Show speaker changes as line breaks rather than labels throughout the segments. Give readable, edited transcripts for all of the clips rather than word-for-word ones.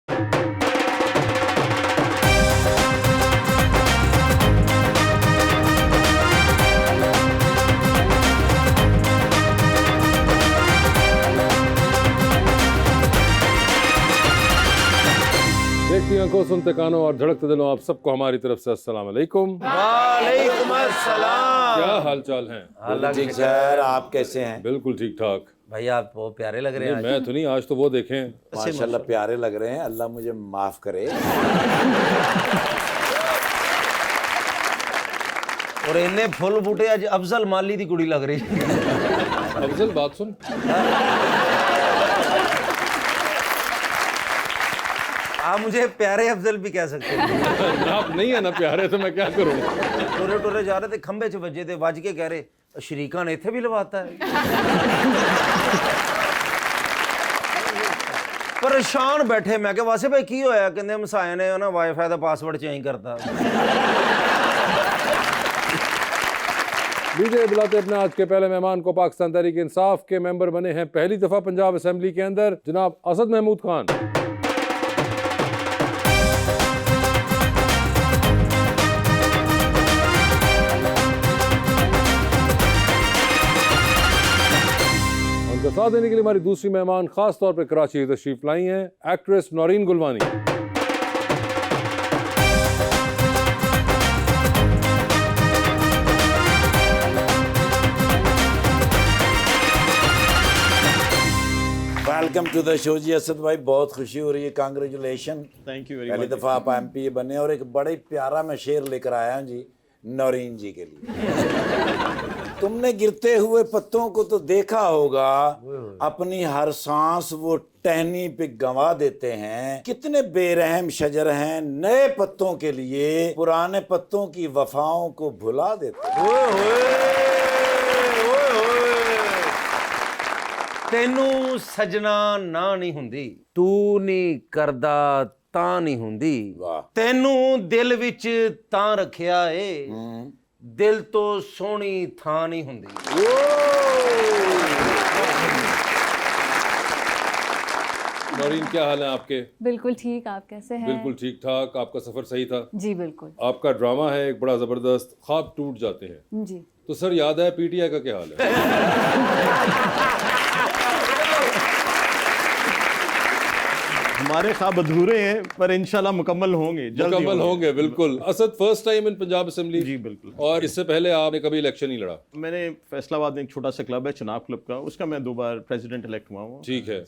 देखती आंखों, सुनते कानों और धड़कते दिलों, आप सबको हमारी तरफ से अस्सलाम वालेकुम।
वालेकुम अस्सलाम।
क्या हाल चाल हैं?
ठीक सर, आप कैसे हैं?
बिल्कुल ठीक ठाक।
भाई आप वो प्यारे लग रहे हैं आज।
मैं तो नहीं, आज तो वो देखें।
माशाल्लाह प्यारे लग रहे हैं, अल्लाह मुझे माफ करे।
और इन्ने फुल बूटे आज अफजल माली दी कुड़ी लग रही।
अफजल बात सुन।
आप मुझे प्यारे अफजल भी कह सकते हैं।
आप नहीं है ना प्यारे, तो मैं क्या करूं?
टोरे टोरे जा रहे थे, खंबे च वजे थे, वज के कह रहे शरीका ने इत्थे भी लवाता है। परेशान बैठे, मैं क्या वासे भाई की होया? कहंदे हमसाया ने ना वाईफाई का पासवर्ड चेंज करता।
लीजिए बुलाते अपने आज के पहले मेहमान को। पाकिस्तान तहरीक इंसाफ के मेंबर बने हैं पहली दफा पंजाब असेंबली के अंदर, जनाब असद महमूद खान। उनका साथ देने के लिए हमारी दूसरी मेहमान खास तौर पर कराची से तशरीफ लाई हैं, actress Naureen Gulvani.
Welcome to the show जी असद भाई, बहुत खुशी हो रही है, कांग्रेचुलेशन।
थैंक यू वेरी
पहली
मच।
दफा आप एमपी बने और एक बड़े प्यारा मैं शेर लेकर आया हूँ जी नौरीन जी के लिए। तुमने गिरते हुए पत्तों को तो देखा होगा, अपनी हर सांस वो टहनी पे गंवा देते हैं। कितने बेरहम शजर हैं, नए पत्तों के लिए पुराने पत्तों की वफाओं को भुला देते हैं।
तेनू सजना ना नहीं हुंदी, तू नहीं करदा तां नहीं हुंदी,
वाह।
तेनू दिल विच तां रखिया ए, दिल तो सोहनी थां नहीं हुंदी।
नौरीन, क्या हाल है आपके?
बिल्कुल ठीक, आप कैसे हैं?
बिल्कुल ठीक ठाक। आपका सफर सही था?
जी बिल्कुल।
आपका ड्रामा है एक बड़ा जबरदस्त, ख्वाब टूट जाते हैं।
जी
तो सर याद है पीटीआई का क्या हाल है?
हमारे ख्वाब अधूरे हैं पर इंशाल्लाह मुकम्मल होंगे, जल्द ही
मुकम्मल होंगे। बिल्कुल। Asad, first time in Punjab assembly?
जी बिल्कुल।
और इससे पहले आपने कभी इलेक्शन नहीं लड़ा?
मैंने फैसलाबाद में एक छोटा सा क्लब है चनाब क्लब का, उसका मैं 2 बार प्रेसिडेंट इलेक्ट हुआ हूँ।
ठीक है,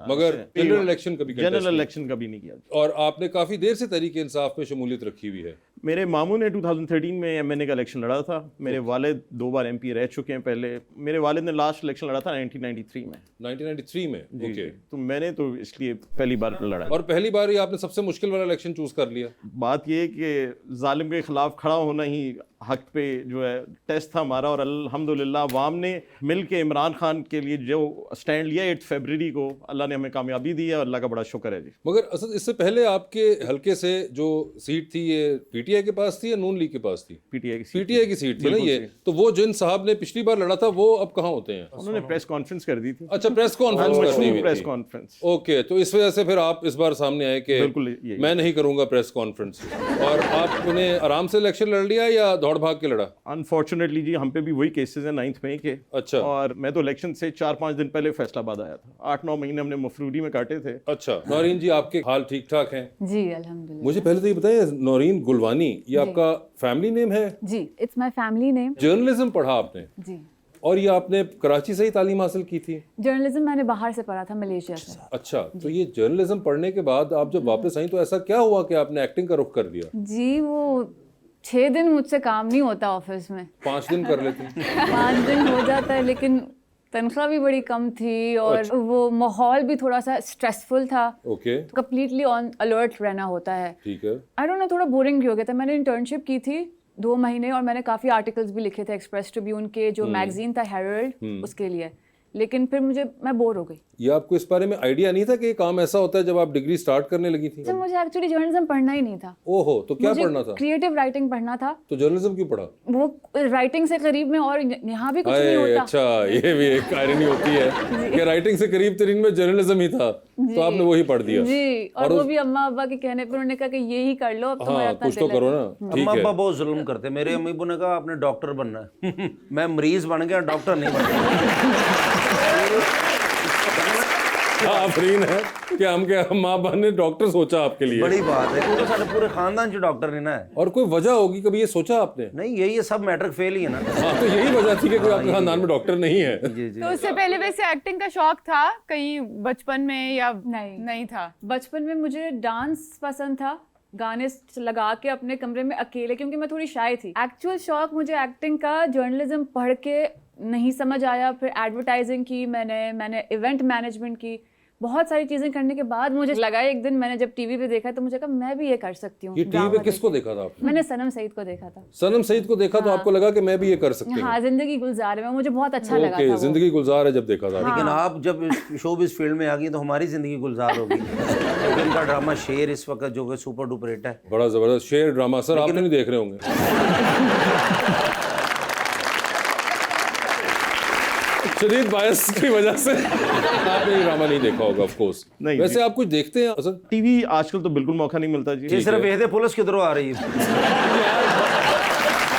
मगर जनरल इलेक्शन कभी contest
जनरल
नहीं?
इलेक्शन कभी नहीं किया।
और आपने काफी देर से तहरीक इंसाफ में शमूलियत रखी हुई है।
मेरे मामू ने 2013 में एमएनए का इलेक्शन लड़ा था। मेरे वालिद 2 बार एमपी रह चुके हैं। पहले मेरे वालिद ने लास्ट इलेक्शन लड़ा था 1993 में।
1993 में? ओके।
तो मैंने तो इसलिए पहली बार लड़ा।
और पहली बार ही आपने सबसे मुश्किल वाला इलेक्शन चूज कर लिया।
बात यह है कि जालिम के खिलाफ खड़ा होना ही हक पे जो है टेस्ट था हमारा, और अल्हम्दुलिल्लाह अवाम ने मिल के इमरान खान के लिए जो स्टैंड लिया 8 फरवरी को, अल्लाह ने हमें कामयाबी दी है और अल्लाह का बड़ा शुक्र है जी।
मगर असद, इससे पहले आपके हल्के से जो सीट थी ये पीटीआई के पास थी या नून लीग के पास थी?
पीटीआई
पीटीआई की सीट थी ना ये। तो वो जिन साहब ने पिछली बार लड़ा था वो अब कहाँ होते हैं?
उन्होंने प्रेस कॉन्फ्रेंस कर दी थी।
अच्छा, प्रेस कॉन्फ्रेंस करनी हुई
प्रेस
थी।
कॉन्फ्रेंस।
ओके, तो इस वजह से फिर आप इस बार सामने आए कि
बिल्कुल यही।
मैं नहीं करूंगा प्रेस कॉन्फ्रेंस। और आपने आराम से इलेक्शन लड़ लिया या दौड़ भाग के लड़ा?
अनफॉर्चुनेटली जी हम पे भी वही केसेस हैं 9 मई के।
अच्छा।
और मैं तो इलेक्शन से 4-5 दिन पहले फैसलाबाद आया था। 8-9 महीने हमने मफरूरी में काटे थे।
अच्छा। नौरीन जी, आपके हाल ठीक ठाक हैं?
जी अल्हम्दुलिल्लाह।
मुझे पहले तो ये बताइए, नौरीन गुलवानी ये आपका फैमिली नेम है?
जी, it's my family name.
Journalism पढ़ा आपने?
जी।
और ये आपने कराची से ही तालीम हासिल की थी?
जर्नलिज्म मैंने बाहर से पढ़ा था, मलेशिया से।
अच्छा, तो ये जर्नलिज्म पढ़ने के बाद आप जब वापस आई तो ऐसा क्या हुआ कि आपने एक्टिंग का रुख कर दिया?
जी, वो 6 दिन मुझसे काम नहीं होता ऑफिस में।
5 दिन कर लेती?
5 दिन हो जाता है, लेकिन तनख्वाह भी बड़ी कम थी और वो माहौल भी थोड़ा सा स्ट्रेसफुल था।
ओके।
कंप्लीटली ऑन अलर्ट रहना होता है।
ठीक है।
आई डोंट नो, थोड़ा बोरिंग भी हो गया था। मैंने इंटर्नशिप की थी 2 महीने और मैंने काफ़ी आर्टिकल्स भी लिखे थे एक्सप्रेस ट्रिब्यून के, जो मैगजीन था हेरल्ड, उसके लिए। लेकिन फिर मैं बोर हो गई।
ये आपको इस बारे में आइडिया नहीं था कि ये काम ऐसा होता है जब आप डिग्री स्टार्ट करने लगी थी?
जब मुझे एक्चुअली जर्नलिज्म पढ़ना ही नहीं था।
ओहो, तो क्या पढ़ना था?
क्रिएटिव राइटिंग पढ़ना था।
तो जर्नलिज्म क्यों पढ़ा?
वो राइटिंग से करीब में, और यहाँ भी कुछ नहीं होता।
अच्छा, ये भी एक आयरनी होती है कि राइटिंग से करीब तरीन में जर्नलिज्म ही था, तो आपने वही पढ़ दिया
जी। और वो भी अम्मा अब्बा के कहने पर उन्होंने कहा कि ये ही कर लो, अब तुम्हारा इतना
कुछ तो करो ना। ठीक
अम्मा
है।
अब्बा बहुत जुल्म करते। मेरे अम्मी अब्बू ने कहा आपने डॉक्टर बनना है। मैं मरीज बन गया, डॉक्टर नहीं बन गया।
आफरीन है कि हमके माँ बाप ने डॉक्टर सोचा आपके लिए।
बड़ी बात है, क्योंकि सारे पूरे खानदान से डॉक्टर नहीं ना है।
और कोई वजह होगी, कभी ये सोचा आपने?
नहीं, यही है, सब मैट्रिक फेल ही है ना।
हाँ, तो यही वजह थी कि कोई आपके खानदान में डॉक्टर नहीं है।
जी जी।
तो उससे पहले वैसे एक्टिंग का शौक था कहीं बचपन में या
नहीं
था?
बचपन में मुझे डांस पसंद था, गाने लगा के अपने कमरे में अकेले, क्योंकि मैं थोड़ी शाय थी। एक्चुअल शौक मुझे एक्टिंग का जर्नलिज्म पढ़ के नहीं समझ आया। फिर एडवर्टाइजिंग की मैंने इवेंट मैनेजमेंट की, बहुत सारी चीजें करने के बाद मुझे लगा, एक दिन मैंने जब टीवी पे देखा तो मुझे कहा मैं भी ये कर सकती हूँ।
ये टीवी पे किसको देखा था आपने?
मैंने सनम सईद को देखा था।
सनम सईद को देखा तो आपको लगा कि मैं भी ये कर सकती हूँ?
हाँ, जिंदगी गुलजार है, मुझे बहुत अच्छा लगा था वो।
जिंदगी गुलजार है जब देखा था।
लेकिन आप जब शोबिस फील्ड में आ गई तो हमारी जिंदगी गुलजार होगी। क्योंकि इनका ड्रामा शेर इस वक्त जो कि सुपर डुपर हिट है।
बड़ा जबरदस्त शेर ड्रामा। सर आप तो नहीं देख रहे होंगे। शदीद बायस की वजह से आपने ये ड्रामा नहीं देखा होगा, ऑफ कोर्स।
नहीं,
वैसे आप कुछ देखते हैं असद?
टीवी आजकल तो बिल्कुल मौका नहीं मिलता जी।
ये सिर्फ वेहदे पुलिस किधरों आ रही है।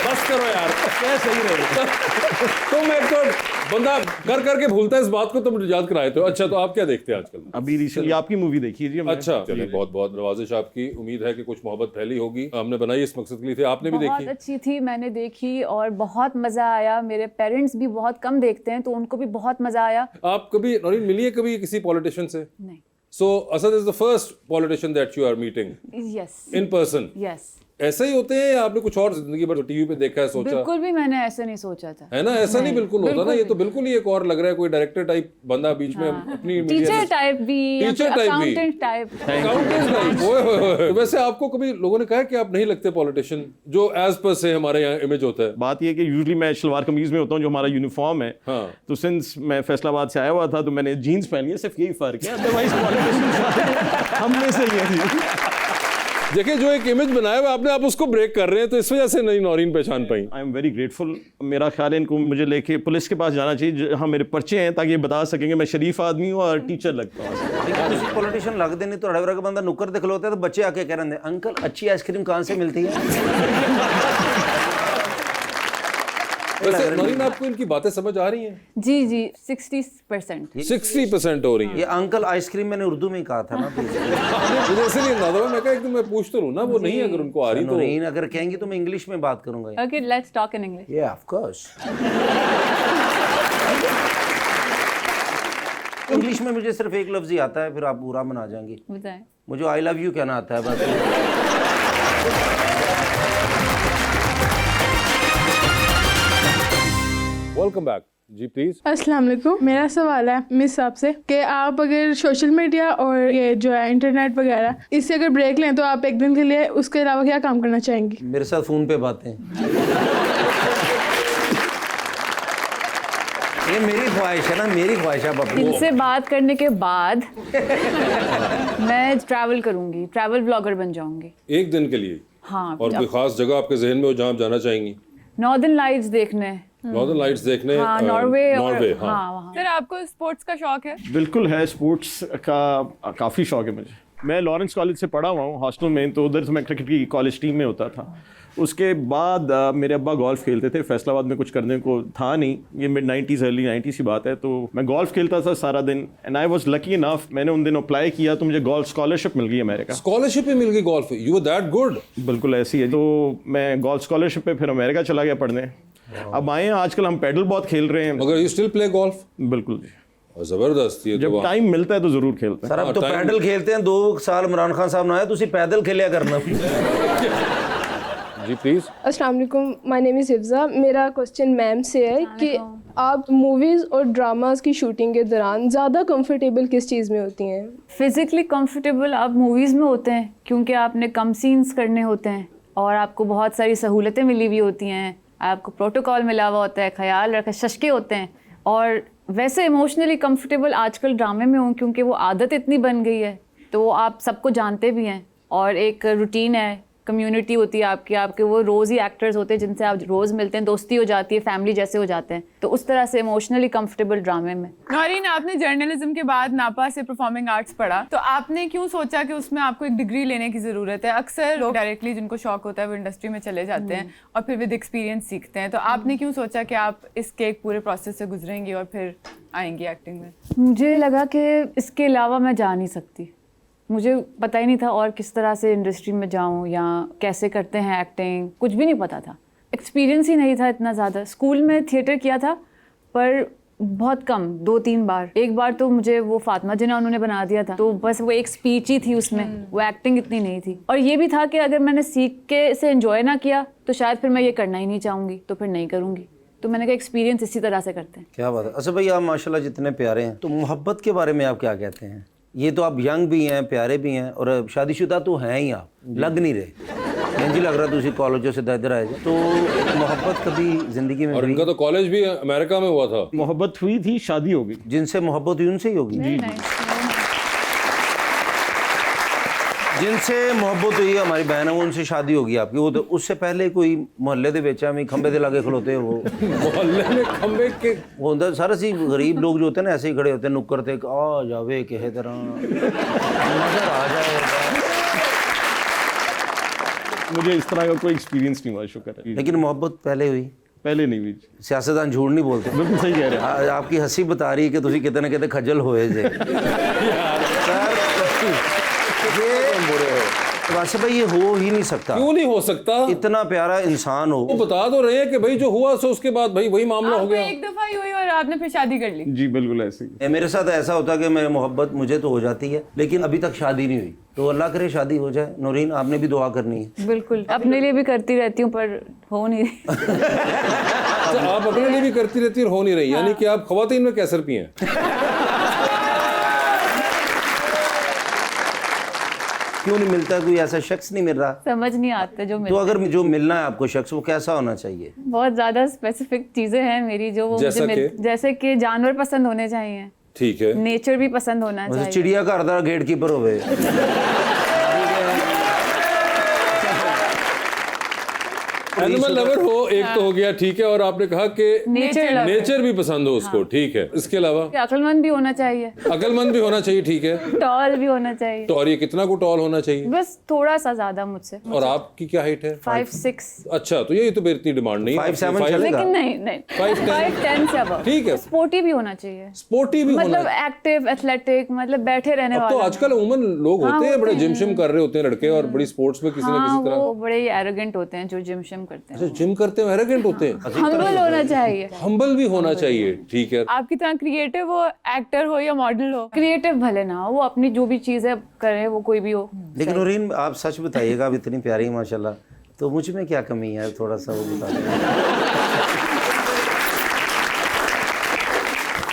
बस करो यार, क्या सही रहेगा। तुम एक तो बंदा कर करके भूलता है इस बात को, तुम याद कराए तो। अच्छा, तो आप क्या देखते हैं आजकल?
अभी रिसेंटली आपकी मूवी देखी है जी हमने।
अच्छा, चलिए, बहुत बहुत नवाजिश आपकी। उम्मीद है कि कुछ मोहब्बत फैली होगी। हमने बनाई इस मकसद के लिए थे, आपने भी
बहुत
देखी?
अच्छी थी, मैंने देखी और बहुत मजा आया। मेरे पेरेंट्स भी बहुत कम देखते हैं तो उनको भी बहुत मजा आया।
आप कभी नौरीन मिली है कभी किसी पॉलिटिशियन से?
नहीं।
So Asad is the first politician that you are meeting
yes
in person?
Yes.
ऐसे ही होते हैं या आपने कुछ और जिंदगी भर टीवी पे देखा है, सोचा
बिल्कुल भी मैंने ऐसे नहीं सोचा था।
है ना? ऐसा नहीं बिल्कुल होता ना, ये तो बिल्कुल ही एक और लग रहा है, कोई डायरेक्टर टाइप बंदा बीच में अपनी
टीचर टाइप भी,
टीचर टाइप भी,
अकाउंटेंट टाइप।
Accountant type. ओए होए होए। वैसे आपको कभी लोगों ने कहा कि आप नहीं लगते पॉलिटिशियन जो एज पर से हमारे यहाँ इमेज होता है?
बात ये है कि यूजुअली मैं शलवार कमीज में होता हूँ, जो हमारा यूनिफॉर्म है।
हाँ।
तो सिंस मैं फैसलाबाद से आया हुआ था तो मैंने जीन्स पहनी है, सिर्फ यही फर्क है। अदरवाइज पॉलिटिशियन हम में से ही है।
देखिए, जो एक इमेज बनाया हुआ आपने, आप उसको ब्रेक कर रहे हैं, तो इस वजह से नहीं नौरीन पहचान पाई।
I am very grateful. मेरा ख्याल है इनको मुझे लेके पुलिस के पास जाना चाहिए जहाँ मेरे पर्चे हैं, ताकि ये बता सकेंगे मैं शरीफ आदमी हूँ और टीचर लगता हूँ।
लेकिन पॉलिटिशियन लगते नहीं तो हड़बड़ा का बंदा नुक्कर दिखलोता है तो बच्चे आके कह रहे हैं अंकल अच्छी आइसक्रीम कहाँ से मिलती है?
वैसे नौरीन, आपको इनकी बातें समझ आ रही हैं?
जी जी, 60%।
60% हो रही
ये अंकल आइसक्रीम मैंने उर्दू में ही कहा था ना।
है। मुझे इसलिए अंदाजा हुआ, मैं कहा एक दिन मैं पूछ तो लूं ना, वो नहीं अगर उनको आ रही तो।
नौरीन अगर कहेंगी तो मैं इंग्लिश में बात करूंगा।
Okay, let's talk in English.
Yeah, of course. English में मुझे सिर्फ एक लफ्ज ही आता है, फिर आप बुरा मना जाएंगी।
बताएं।
मुझे आई लव यू कहना आता है बस।
वेलकम बैक जी, प्लीज।
अस्सलाम वालेकुम। मेरा सवाल है मिस साहब से कि आप अगर सोशल मीडिया और ये जो है इंटरनेट वगैरह, इससे अगर ब्रेक लें तो आप एक दिन के लिए उसके अलावा क्या काम करना चाहेंगी?
मेरे साथ फोन पे बातें। ये मेरी ख्वाहिश है ना, मेरी ख्वाहिश है। आप
इनसे बात करने के बाद मैं ट्रैवल करूंगी, ट्रैवल ब्लॉगर बन जाऊंगी।
एक दिन के लिए?
हाँ।
और कोई खास जगह आपके जहन में हो जहाँ आप जाना चाहेंगी?
नॉर्दर्न लाइट्स देखने।
नॉर्दर्न लाइट्स देखने?
हाँ, नॉर्वे।
नॉर्वे, हाँ।
हाँ, वहाँ।
सर आपको स्पोर्ट्स का शौक है?
बिल्कुल है, स्पोर्ट्स का काफ़ी शौक है मुझे। मैं लॉरेंस कॉलेज से पढ़ा हुआ हूँ हॉस्टल में, तो उधर से मैं क्रिकेट की कॉलेज टीम में होता था। उसके बाद मेरे अब्बा गोल्फ खेलते थे। फैसलाबाद में कुछ करने को था नहीं, ये मिड 90s अर्ली 90s की बात है, तो मैं गोल्फ खेलता था सारा दिन। And I was lucky enough, मैंने उन दिनों अप्लाई किया तो मुझे गोल्फ स्कॉलरशिप मिल गई अमेरिका।
स्कॉलरशिप ही मिल गई golf? You were that good?
बिल्कुल ऐसी है। तो मैं गोल्फ स्कॉलरशिप पे फिर अमेरिका चला गया पढ़ने। अब आए हैं, आजकल हम पैडल बहुत खेल रहे हैं।
मगर यू स्टिल प्ले गोल्फ?
बिल्कुल जी,
जबरदस्त। ये
जब टाइम मिलता है तो जरूर खेलते हैं।
सर अब तो पैदल खेलते हैं। 2 साल इमरान खान साहब ना आए, तुसी पैदल खेलिया करना।
जी प्लीज।
अस्सलाम वालेकुम, माय नेम इज़ हिफ्ज़ा। मेरा क्वेश्चन मैम से है कि आप मूवीज़ और ड्रामास की शूटिंग के दौरान ज़्यादा कंफर्टेबल किस चीज़ में होती हैं?
फिजिकली कंफर्टेबल आप मूवीज़ में होते हैं, क्योंकि आपने कम सीन्स करने होते हैं और आपको बहुत सारी सहूलतें मिली हुई होती हैं, आपको प्रोटोकॉल मिला हुआ होता है, ख्याल रखा, शशके होते हैं। और वैसे इमोशनली कंफर्टेबल आजकल ड्रामे में हूँ क्योंकि वो आदत इतनी बन गई है, तो आप सबको जानते भी हैं और एक रूटीन है, कम्युनिटी होती है आपके वो रोज़ ही एक्टर्स होते हैं जिनसे आप रोज़ मिलते हैं, दोस्ती हो जाती है, फैमिली जैसे हो जाते हैं, तो उस तरह से इमोशनली कंफर्टेबल ड्रामे में।
नौरीन, आपने जर्नलिज्म के बाद नापा से परफॉर्मिंग आर्ट्स पढ़ा, तो आपने क्यों सोचा कि उसमें आपको एक डिग्री लेने की ज़रूरत है? अक्सर लोग डायरेक्टली जिनको शौक होता है वो इंडस्ट्री में चले जाते हैं और फिर विद एक्सपीरियंस सीखते हैं, तो आपने क्यों सोचा कि आप इसके एक पूरे प्रोसेस से गुजरेंगी और फिर आएंगी एक्टिंग में?
मुझे लगा कि इसके अलावा मैं जा नहीं सकती, मुझे पता ही नहीं था और किस तरह से इंडस्ट्री में जाऊं या कैसे करते हैं एक्टिंग, कुछ भी नहीं पता था, एक्सपीरियंस ही नहीं था इतना ज़्यादा। स्कूल में थिएटर किया था पर बहुत कम, 2-3 बार। एक बार तो मुझे वो फातिमा जिन्ना उन्होंने बना दिया था, तो बस वो एक स्पीच ही थी उसमें, वो एक्टिंग इतनी नहीं थी। और ये भी था कि अगर मैंने सीख के इसे एंजॉय ना किया तो शायद फिर मैं ये करना ही नहीं चाहूँगी, तो फिर नहीं करूँगी। तो मैंने कहा एक्सपीरियंस इसी तरह से करते हैं।
क्या बात है। अच्छा भाई, आप माशाल्लाह जितने प्यारे हैं, तो मोहब्बत के बारे में आप क्या कहते हैं? ये तो आप यंग भी हैं, प्यारे भी हैं और शादीशुदा तो हैं ही, आप लग नहीं रहे। मुझे लग रहा था कॉलेजों से इधर आए, तो मोहब्बत कभी जिंदगी में?
और इनका तो कॉलेज भी अमेरिका में हुआ था।
मोहब्बत हुई थी, शादी हो गई।
जिनसे मोहब्बत हुई उनसे ही होगी? जिनसे मोहब्बत हुई हमारी बहन है, वो उनसे शादी होगी आपकी? वो तो उससे पहले कोई मोहल्ले दे बेचा में खंबे दे लागे खड़ोते हैं, वो
मोहल्ले में खंबे के
वो होता सारा सी गरीब लोग जो होते हैं ना, ऐसे ही खड़े होते हैं नुक्कड़ ते, आ जावे किसी तरह नजर आ जाए।
मुझे इस तरह का कोई एक्सपीरियंस नहीं हुआ, शुक्र है।
लेकिन मोहब्बत पहले हुई?
पहले नहीं हुई।
सियासतदान झूठ नहीं बोलते।
बिल्कुल सही कह रहे हैं।
आपकी हंसी बता रही है कि तुसी कितने कितने खजल होए जे। वासिफ भाई, ये हो ही नहीं सकता।
क्यों नहीं हो सकता?
इतना प्यारा इंसान हो।
वो बता तो रहे हैं कि भाई जो हुआ सो उसके बाद भाई वही मामला हो
आपको
गया।
एक दफा ही हुई और आपने फिर शादी कर ली?
जी बिल्कुल ऐसे ही।
मेरे साथ ऐसा होता कि मैं मोहब्बत मुझे तो हो जाती है, लेकिन अभी तक शादी नहीं हुई, तो अल्लाह करे शादी हो जाए। नौरीन, आपने भी दुआ करनी है।
बिल्कुल, अपने लिए भी करती रहती हूँ पर हो नहीं रही।
अच्छा, आप अपने लिए भी करती रहती और हो नहीं रही, यानी कि आप ख्वातीन में कैसर पी हैं।
क्यों नहीं मिलता? कोई ऐसा शख्स नहीं मिल रहा?
समझ नहीं आता जो
तो
मिलता है।
अगर जो मिलना है आपको शख्स, वो कैसा होना चाहिए?
बहुत ज्यादा स्पेसिफिक चीजें हैं मेरी जो वो
जैसा
मुझे
कि?
जैसे कि जानवर पसंद होने चाहिए,
ठीक है।
नेचर भी पसंद होना
वैसे
चाहिए।
चिड़िया घर दा गेट कीपर होवे।
एनिमल लवर हो, एक तो हो गया, ठीक है। और आपने कहा कि
नेचर
नेचर भी पसंद हो उसको, ठीक है। इसके अलावा
अक्लमंद भी होना चाहिए,
अकलमंद भी होना चाहिए, ठीक है।
टॉल भी होना चाहिए।
तो और ये कितना को टॉल होना चाहिए?
बस थोड़ा सा ज्यादा मुझसे।
और आपकी क्या हाइट है?
5'6".
अच्छा, तो यही तो मेरी इतनी डिमांड नहीं है।
5'7" चलेगा?
लेकिन नहीं 5'10" से above।
ठीक है।
स्पोर्टी भी होना चाहिए,
स्पोर्टी भी होना
मतलब एक्टिव, एथलेटिक, मतलब बैठे रहने
अब तो
वाला।
आजकल उमन लोग
हाँ,
होते हैं बड़े
होते
जिम शिम कर रहे होते हैं लड़के, और बड़ी स्पोर्ट्स में किसी न
हाँ,
किसी तरह।
वो बड़े एरोगेंट होते हैं जो जिम शिम करते हैं।
अच्छा, जिम करते हैं, एरोगेंट होते हैं।
हम्बल होना चाहिए।
हम्बल भी होना चाहिए, ठीक है।
आपकी तरह क्रिएटिव हो, एक्टर हो या मॉडल हो?
क्रिएटिव भले ना हो, वो अपनी जो भी चीज़ है करे, वो कोई भी हो।
लेकिन नौरीन, आप सच बताइएगा, आप इतनी प्यारी माशाल्लाह, तो मुझ में क्या कमी है? थोड़ा सा वो बता दें।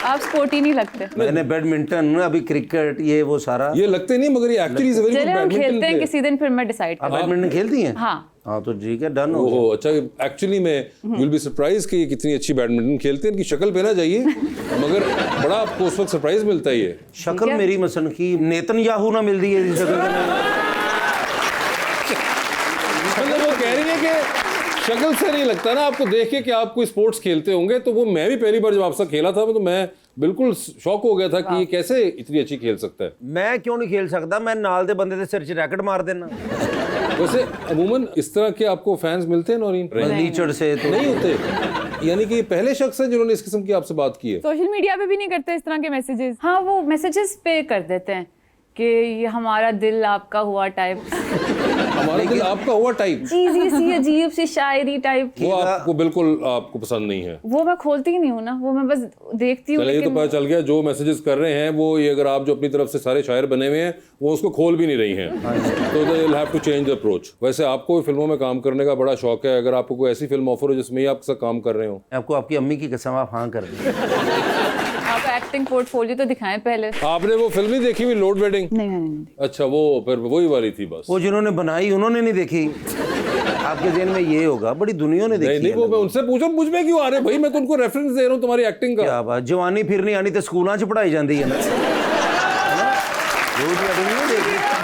आप स्पोर्टी नहीं लगते।
मैंने बैडमिंटन, अभी क्रिकेट, ये वो सारा।
ये लगते नहीं, मगर ये एक्चुअली इज वेरी गुड
चले हम
बैडमिंटन
खेलते हैं
प्लेयर।
किसी दिन, फिर मैं डिसाइड
आप
करूँ।
बैडमिंटन खेलती हैं?
हाँ
तो ठीक है, डन हो।
ओहो, अच्छा। एक्चुअली मैं विल बी सरप्राइज कि ये कितनी अच्छी बैडमिंटन खेलते हैं। इनकी शक्ल पे ना जाइए, मगर बड़ा आपको उस वक्त सरप्राइज मिलता है। ये
शक्ल मेरी मसन की नेतनयाहू ना मिलती है इस शक्ल में।
मतलब वो कह रही है कि शक्ल से नहीं लगता ना आपको देख के कि आप कोई स्पोर्ट्स खेलते होंगे। तो वो मैं भी पहली बार जब आपसे खेला था तो मैं बिल्कुल शॉक हो गया था कि ये कैसे इतनी अच्छी खेल सकता है।
मैं क्यों नहीं खेल सकता? मैं नाल दे बंदे दे सिर च रैकेट मार देना।
वैसे अमूमन इस तरह के आपको फैंस मिलते हैं नौरीन?
लीचड़ से तो
नहीं होते, यानी कि पहले शख्स हैं जिन्होंने इस किस्म की आपसे बात की है।
सोशल मीडिया पे भी नहीं करते इस तरह के मैसेजेस?
हाँ, वो मैसेजेस पे कर देते हैं कि ये हमारा दिल आपका हुआ टाइप,
हमारा दिल आपका हुआ टाइप,
चीज़ी सी अजीब सी शायरी टाइप।
वो आपको बिल्कुल आपको पसंद नहीं है।
वो मैं खोलती ही नहीं हूँ ना, वो मैं बस देखती हूँ।
चलिए, ये तो
लेकिन
पता चल गया जो मैसेजेस कर रहे हैं वो ये, अगर आप जो अपनी तरफ से सारे शायर बने हुए हैं वो उसको खोल भी नहीं रही हैं, तो they will have to change the approach. वैसे आपको फिल्मों में काम करने का बड़ा शौक है, अगर आपको कोई ऐसी फिल्म ऑफर हो जिसमें ही आपके साथ काम कर रहे हो?
आपको आपकी अम्मी की कसम, आप हाँ कर दें।
आप एक्टिंग पोर्टफोलियो तो दिखाएं पहले।
आपने वो फिल्म नहीं देखी हुई लोड वेडिंग?
नहीं।
अच्छा, वो फिर वही वाली थी बस।
वो जिन्होंने बनाई उन्होंने नहीं देखी। आपके जहन में ये होगा, बड़ी दुनिया ने
नहीं
देखी
नहीं,
है
वो
ना।
मैं उनसे पूछो, मुझ में क्यों आ रहे भाई? मैं तो उनको रेफरेंस दे रहा हूँ तुम्हारी एक्टिंग का।
क्या बात, जवानी फिर नहीं आनी तो स्कूलों च पढ़ाई जाती है ना। रोज एक्टिंग नहीं देखी।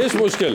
इस मुश्किल।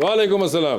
वालेकुम अस्सलाम।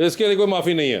इसके लिए कोई माफी नहीं है।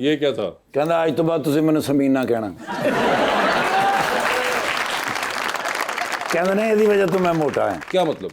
ये क्या था?
ਕਹਿੰਦਾ ਅੱਜ ਤੋਂ ਬਾਅਦ ਤੁਸੀਂ ਮੈਨੂੰ ਸਮੀਨਾ ਕਹਿਣਾ। ਕਹਿੰਦੇ ਨੇ ਇਹਦੀ ਵਜ੍ਹਾ ਤੋਂ ਮੈਂ ਮੋਟਾ ਹਾਂ।
क्या मतलब?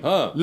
हाँ।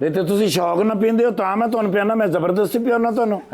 ਨਹੀਂ ਤੇ ਤੁਸੀਂ ਸ਼ੌਕ ਨਾਲ ਪੀਂਦੇ ਹੋ ਤਾਂ ਮੈਂ ਤੁਹਾਨੂੰ ਪਿਆਣਾ, ਮੈਂ ਜ਼ਬਰਦਸਤੀ ਪਿਆਉਣਾ ਤੁਹਾਨੂੰ।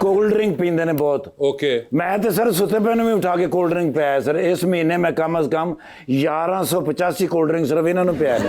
ਕੋਲਡ ਡਰਿੰਕ ਪੀਂਦੇ ਨੇ ਬਹੁਤ।
ओके।
ਮੈਂ ਤੇ ਸਰ ਸੁੱਤੇ ਪਏ ਨੂੰ ਵੀ ਉਠਾ ਕੇ ਕੋਲਡ ਡਰਿੰਕ ਪਿਆਇਆ ਸਰ। ਇਸ ਮਹੀਨੇ ਮੈਂ ਕਮ ਅਜ਼ ਕਮ 1185 ਕੋਲਡ ਡਰਿੰਕ ਸਿਰਫ ਇਹਨਾਂ ਨੂੰ ਪਿਆਇਆ ਨੇ।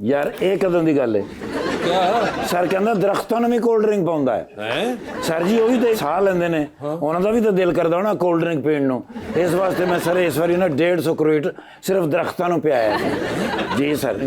ਯਾਰ ਇਹ ਕਦੋਂ ਦੀ ਗੱਲ ਹੈ?
क्या
ਸਰ ਕਹਿੰਦਾ ਦਰਖਤਾਂ ਨੂੰ ਵੀ ਕੋਲਡ ਡਰਿੰਕ ਪਾਉਂਦਾ ਹੈ।
है?
ਸਰ ਜੀ ਉਹ ਵੀ ਤੇ ਸਾਹ ਲੈਂਦੇ ਨੇ, ਉਹਨਾਂ ਦਾ ਵੀ ਤਾਂ ਦਿਲ ਕਰਦਾ ਹੋਣਾ ਕੋਲਡ ਡਰਿੰਕ ਪੀਣ ਨੂੰ। ਇਸ ਵਾਸਤੇ ਮੈਂ ਸਰ ਇਸ ਵਾਰੀ ਨਾ 150 ਕਰੋੜ ਸਿਰਫ ਦਰਖਤਾਂ ਨੂੰ ਪਿਆਇਆ ਜੀ ਸਰ।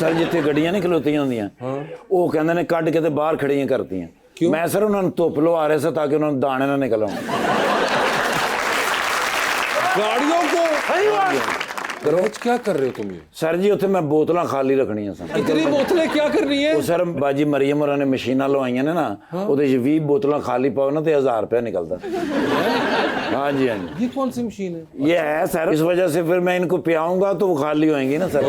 ਸਰ ਜਿੱਥੇ ਗੱਡੀਆਂ ਨਹੀਂ ਖਲੋਤੀਆਂ ਹੁੰਦੀਆਂ ਉਹ ਕਹਿੰਦੇ ਨੇ ਕੱਢ ਕੇ ਤੇ ਬਾਹਰ ਖੜੀਆਂ ਕਰਤੀਆਂ। ਮੈਂ ਸਰ ਉਹਨਾਂ ਨੂੰ ਧੁੱਪ ਲਵਾ ਰਿਹਾ ਸੀ ਤਾਂ ਕਿ ਉਹਨਾਂ ਨੂੰ ਦਾਣੇ ਨਾ ਨਿਕਲ ਆਉਣ।
गाड़ियों को रोज क्या कर रहे हो तुम ये?
ਸਰ ਜੀ ਉੱਥੇ ਮੈਂ ਬੋਤਲਾਂ ਖਾਲੀ ਰੱਖਣੀਆਂ ਸਨ।
इतनी बोतलें क्या करनी है?
ਉਹ ਸਰ ਬਾਜੀ ਮਰੀਮ ਹੋਰਾਂ ਨੇ ਮਸ਼ੀਨਾਂ ਲਵਾਈਆਂ ਨੇ ਨਾ, ਉਹਦੇ 'ਚ 20 ਬੋਤਲਾਂ ਖਾਲੀ ਪਾਓ ਨਾ ਤੇ 1000 रुपया निकलता। हाँ जी हाँ जी।
ये कौन सी मशीन है?
ये है सर, इस वजह से फिर मैं इनको पियाऊंगा तो वो खाली होएंगी ना सर।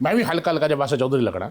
मैं भी हल्का हल्का जब बासा चौधरी लगना.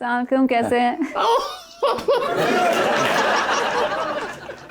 सलाम, कैसे हैं?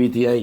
BTI।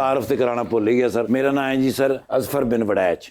तारफ से कराना भूल ही गया सर। मेरा नाम है जी sir Azfar bin Waraich.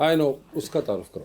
I know, उसका तारुफ करो।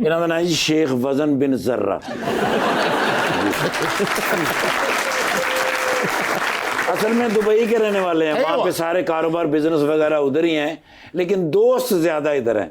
मेरा नाम है जी शेख वजन बिन जर्रा। असल में दुबई के रहने वाले हैं, वहाँ पे सारे कारोबार बिजनेस वगैरह उधर ही हैं, लेकिन दोस्त ज्यादा इधर हैं।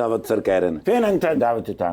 ਦਾਵਤ ਸਰ ਕਹਿ ਰਹੇ ਨੇ। ਫੇਰ ਅੰਤ ਦਾਵਤ ਤਾਂ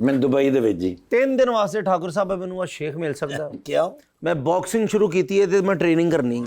ਮੈਂ ਦੁਬਈ ਦੇ ਵਿੱਚ ਜੀ।
3 दिन वास्ते ठाकुर साहब मैनू आ शेख मिल सकदा?
ਕਿਉਂ?
मैं बॉक्सिंग शुरू की है तो मैं ट्रेनिंग करनी है।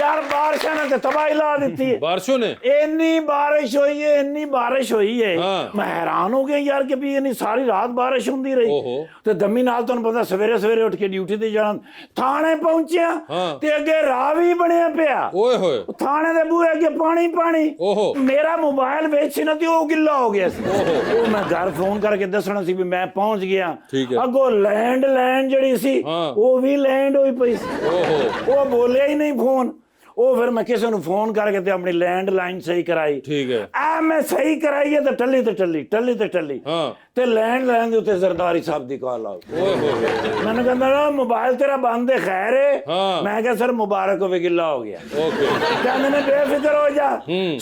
यार बारिशों ने तो तबाही ला दी है।
बारिशों ने?
इतनी बारिश हुई है, इतनी बारिश हुई है,
हाँ।
मैं हैरान हो गया यार कि भी इतनी सारी रात बारिश होंदी रही।
ओहो।
ते दमी नाल तुहानू पता सवेरे सवेरे उठ के ड्यूटी ते जाना, थाने पहुंचिया
हाँ।
ते अगे राह भी बनया पिया।
ओए होए।
थाने दे बूहे अगे पानी पानी।
ओहो।
मेरा मोबाइल वेच ना ते ओ गिल्ला हो गया सी। ओ मैं घर फोन करके दसना सी भी मैं पहुंच गया।
ठीक है।
अगो लैंड जड़ी सी
हाँ।
वो भी लैंड होई पई सी।
ओहो।
वो बोलिया ही नहीं फोन। ਉਹ ਫਿਰ ਮੈਂ ਕਿਸੇ ਨੂੰ ਫੋਨ ਕਰਕੇ ਤੇ ਆਪਣੀ ਲੈਂਡ ਲਾਈਨ ਸਹੀ ਕਰਾਈ।
ठीक है।
ਆ ਮੈਂ ਸਹੀ ਕਰਾਈ ਹੈ ਤਾਂ ਟੱਲੀ ਤੇ ਟੱਲੀ
हाँ।
ਤੇ ਲੈਂਡ ਲਾਈਨ ਦੇ ਉੱਤੇ ਜ਼ਰਦਾਰੀ ਸਾਹਿਬ ਦੀ ਕਾਲ ਆ ਗਈ।
ओए होए।
ਮੈਨੂੰ ਕਹਿੰਦਾ ਨਾ ਮੋਬਾਈਲ ਤੇਰਾ ਬੰਦ ਹੈ ਖੈਰ ਹੈ।
हाँ।
ਮੈਂ ਕਿਹਾ ਸਰ ਮੁਬਾਰਕ ਹੋਵੇ ਗਿੱਲਾ ਹੋ ਗਿਆ।
ओके।
ਕਹਿੰਦੇ ਨੇ ਬੇਫਿਕਰ ਹੋ ਜਾ